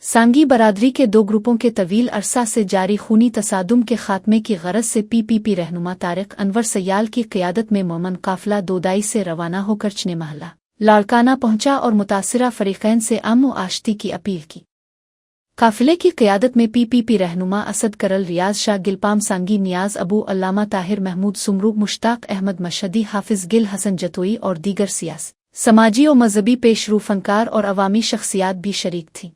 सांगी बरादरी के दो ग्रुपों के तवील अरसा से जारी खूनी तसादुम के खात्मे की गरज से पीपीपी रहनुमा तारिक अनवर सयाल की क़ियादत में मोमन काफिला दोदाई से रवाना होकर चने महला लाड़काना पहुंचा और मुतासिरा फरीक़ैन से अमन आश्ती की अपील की। काफिले की क़ियादत में पीपीपी रहनुमा असद करल, रियाज शाह गिलपाम, सांगी नियाज अबू, अल्लामा ताहिर महमूद सुमरू, मुश्ताक अहमद मशहदी, हाफिज गिल, हसन जतोई और दीगर सियासी, समाजी और मजहबी पेशरू फनकार और अवामी शख्सियात भी शरीक थीं।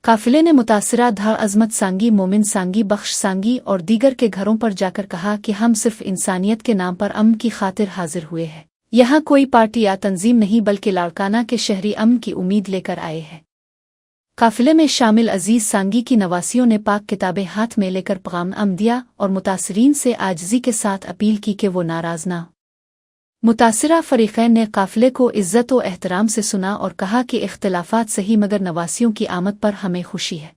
काफिले ने मुतासिरा धार अजमत सांगी, मोमिन सांगी, बख्श सांगी और दीगर के घरों पर जाकर कहा कि हम सिर्फ इंसानियत के नाम पर अमन की खातिर हाजिर हुए हैं। यहाँ कोई पार्टी या तंजीम नहीं बल्कि लाड़काना के शहरी अमन की उम्मीद लेकर आए हैं। काफिले में शामिल अजीज सांगी की नवासियों ने पाक किताबें हाथ में लेकर पैगाम अमन दिया और मुतासिरीन से आजिज़ी के साथ अपील की कि वो नाराज़ ना हो। मुतासिरा फरीक़ैन ने काफिले को इज़्ज़त व एहतराम से सुना और कहा कि इख्तिलाफ़ात सही मगर नवासियों की आमद पर हमें खुशी है।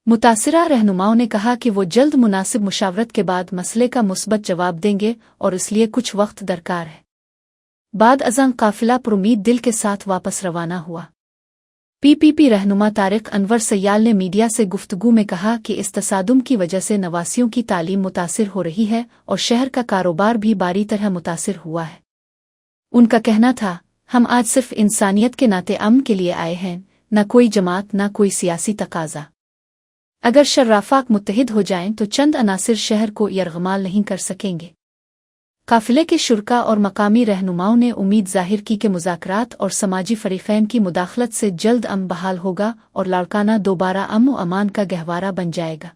मुतासिरा रहनुमाओं ने कहा कि वो जल्द मुनासिब मुशावरत के बाद मसले का मुस्बत जवाब देंगे और इसलिए कुछ वक्त दरकार है। बाद अज़ां काफिला पुरुमीद दिल के साथ वापस रवाना हुआ। पीपीपी रहनुमा तारिक अनवर सयाल ने मीडिया से गुफ्तगू में कहा कि इस तसादुम की वजह से नवासियों की तालीम मुतासिर हो रही है और शहर का कारोबार भी बारी तरह मुतासिर हुआ है। उनका कहना था, हम आज सिर्फ इंसानियत के नाते अमन के लिए आए हैं, न कोई जमात न कोई सियासी तकाजा। अगर शर्राफाक मुत्तहिद हो जाएं तो चंद अनासिर शहर को यरगमाल नहीं कर सकेंगे। काफिले के शुरका और मकामी रहनुमाओं ने उम्मीद जाहिर की कि मुज़ाकरात और समाजी फरीक़ैन की मुदाखलत से जल्द अमन बहाल होगा और लाड़काना दोबारा अमन व अमान का गहवारा बन जाएगा।